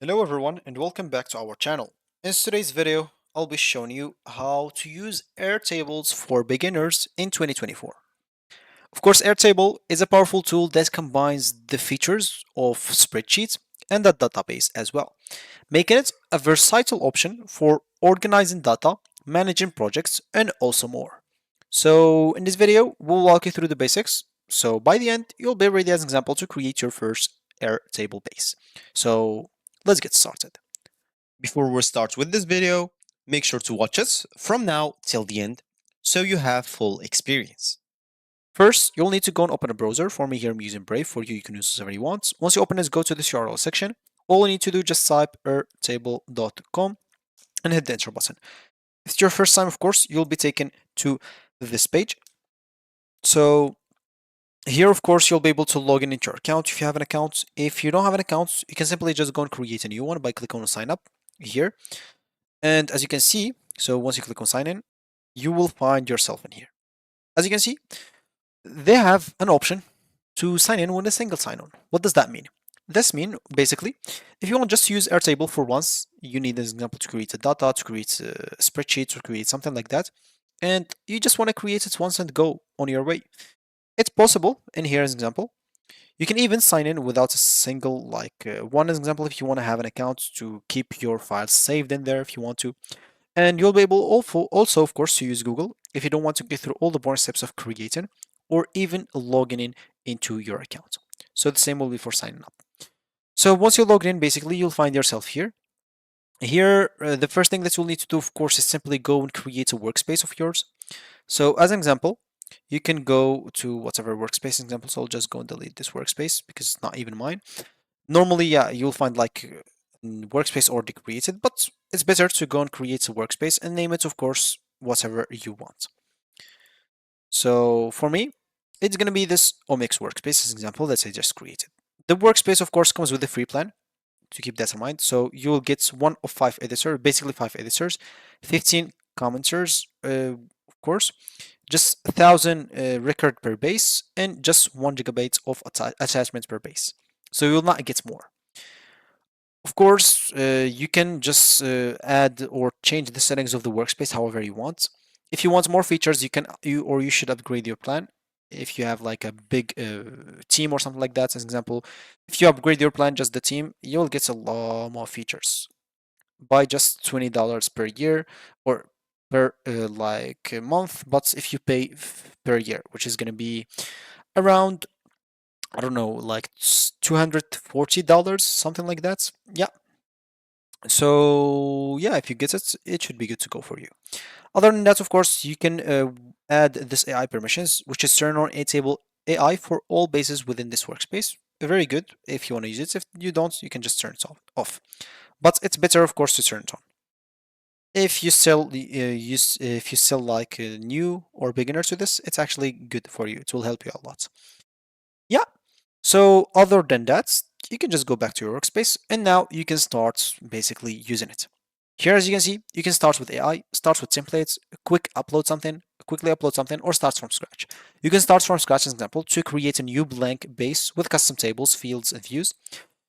Hello everyone and welcome back to our channel. In today's video, I'll be showing you how to use Airtables for beginners in 2024. Of course, Airtable is a powerful tool that combines the features of spreadsheets and a database as well, making it a versatile option for organizing data, managing projects, and also more. So in this video, we'll walk you through the basics. So by the end, you'll be ready as an example to create your first Airtable base. So let's get started. Before we start with this video, make sure to watch us from now till the end so you have full experience. First, you'll need to go and open a browser. For me here, I'm using Brave. For you, you can use whatever you want. Once you open this, go to this URL section. All you need to do, just type airtable.com and hit the enter button. If it's your first time, of course, you'll be taken to this page. So here, of course, you'll be able to log in into your account if you have an account. If you don't have an account, you can simply just go and create a new one by clicking on sign up here. And as you can see, so once you click on sign in, you will find yourself in here. As you can see, they have an option to sign in with a single sign-on. What does that mean? This means basically, if you want just to use Airtable for once, you need, as an example, to create a data, to create a spreadsheet, to create something like that, and you just want to create it once and go on your way. It's possible in here as an example. You can even sign in without a single, one example, if you want to have an account to keep your files saved in there if you want to. And you'll be able also, of course, to use Google if you don't want to get through all the boring steps of creating or even logging in into your account. So the same will be for signing up. So once you log in, basically, you'll find yourself here. Here, the first thing that you'll need to do, of course, is simply go and create a workspace of yours. So as an example, you can go to whatever workspace example. So I'll just go and delete this workspace because it's not even mine. Normally, yeah, you'll find workspace already created, but it's better to go and create a workspace and name it, of course, whatever you want. So for me, it's going to be this Omix workspace as an example that I just created. The workspace, of course, comes with a free plan to keep that in mind. So you'll get one of 5 editors, basically 5 editors, 15 commenters, of course, just 1,000 record per base, and just 1 GB of attachments per base. So you'll not get more. Of course, you can just add or change the settings of the workspace however you want. If you want more features, you should upgrade your plan. If you have like a big team or something like that, as an example, if you upgrade your plan, just the team, you'll get a lot more features by just $20 per year or per a month. But if you pay per year, which is going to be around, I don't know, like $240, something like that. Yeah. So yeah, if you get it, it should be good to go for you. Other than that, of course, you can add this AI permissions, which is turn on Airtable AI for all bases within this workspace. Very good if you want to use it. If you don't, you can just turn it off. But it's better, of course, to turn it on. If you still like new or beginner to this, it's actually good for you. It will help you a lot. Yeah. So other than that, you can just go back to your workspace and now you can start basically using it. Here, as you can see, you can start with AI, start with templates, quickly upload something, or start from scratch. You can start from scratch, as an example, to create a new blank base with custom tables, fields, and views.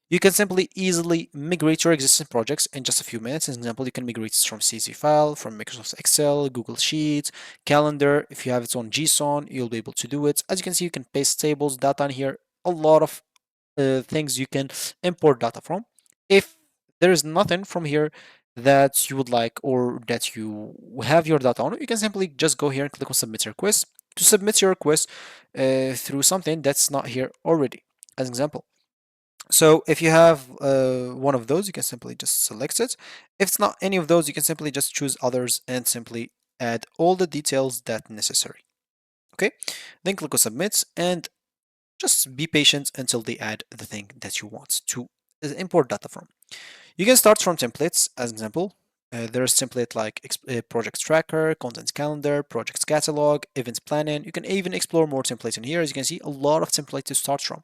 You can simply easily migrate your existing projects in just a few minutes. As an example, you can migrate it from CSV file, from Microsoft Excel, Google Sheets, Calendar. If you have it on JSON, you'll be able to do it. As you can see, you can paste tables, data in here, a lot of things you can import data from. If there is nothing from here that you would like or that you have your data on, you can simply just go here and click on submit request to submit your request through something that's not here already, as an example. So if you have one of those, you can simply just select it. If it's not any of those, you can simply just choose others and simply add all the details that necessary. Okay, then click on submit and just be patient until they add the thing that you want to import data from. You can start from templates, as an example. There's template like project tracker, content calendar, projects catalog, events planning. You can even explore more templates in here. As you can see, a lot of templates to start from.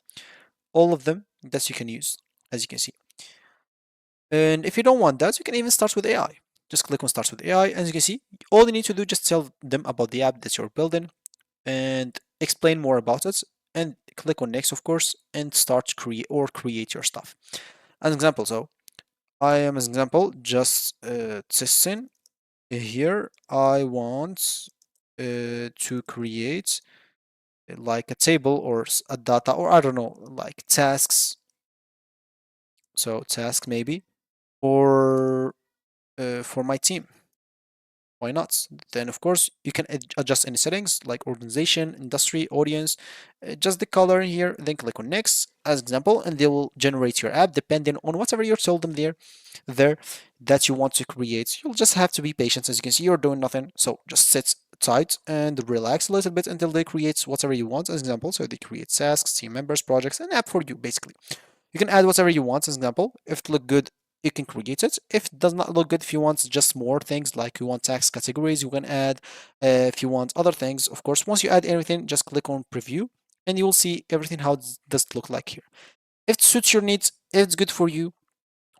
All of them that you can use, as you can see. And if you don't want that, you can even start with AI. Just click on start with AI. As you can see, all you need to do, just tell them about the app that you're building and explain more about it and click on next, of course, and start create your stuff. As an example, so I am, as an example, just testing. Here, I want to create like a table or a data, or I don't know, like tasks. So task maybe, or for my team. Why not? Then, of course, you can adjust any settings like organization, industry, audience, just the color here, then click on next as example, and they will generate your app depending on whatever you told them there that you want to create. You'll just have to be patient. As you can see, you're doing nothing. So just sit tight and relax a little bit until they create whatever you want as example. So they create tasks, team members, projects, an app for you basically. You can add whatever you want as example. If it look good, you can create it. If it does not look good, if you want just more things like you want tax categories, you can add. If you want other things, of course, once you add everything, just click on preview and you will see everything how does it look like here. If it suits your needs, if it's good for you,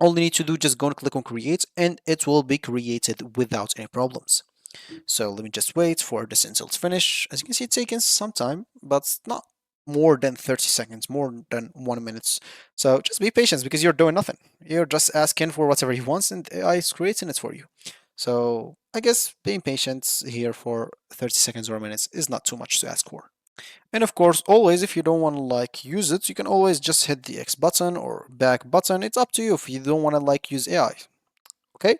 all you need to do just go and click on create and it will be created without any problems. So let me just wait for this until it's finished. As you can see, it's taking some time, but not more than 30 seconds, more than 1 minute. So just be patient because you're doing nothing. You're just asking for whatever you want and AI is creating it for you. So I guess being patient here for 30 seconds or minutes is not too much to ask for. And of course, always if you don't want to like use it, you can always just hit the X button or back button. It's up to you if you don't want to like use AI. Okay?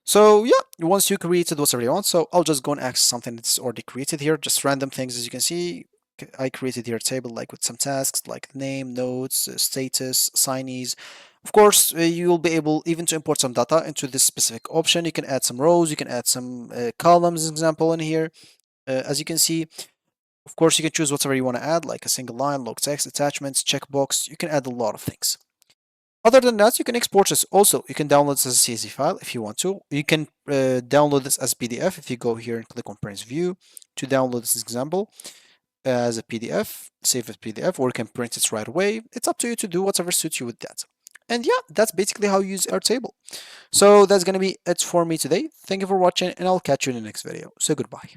So yeah, once you created whatever you want, so I'll just go and access something that's already created here, just random things as you can see. I created here a table like with some tasks like name, notes, status, signees. Of course, you will be able even to import some data into this specific option. You can add some rows, you can add some columns, example in here. As you can see, of course, you can choose whatever you want to add, like a single line, log text, attachments, checkbox. You can add a lot of things. Other than that, you can export this. Also, you can download this as a CSV file if you want to. You can download this as PDF if you go here and click on Print View to download this example as a PDF, save as PDF, or you can print it right away. It's up to you to do whatever suits you with that. And yeah, that's basically how you use Airtable. So that's going to be it for me today. Thank you for watching, and I'll catch you in the next video. So goodbye.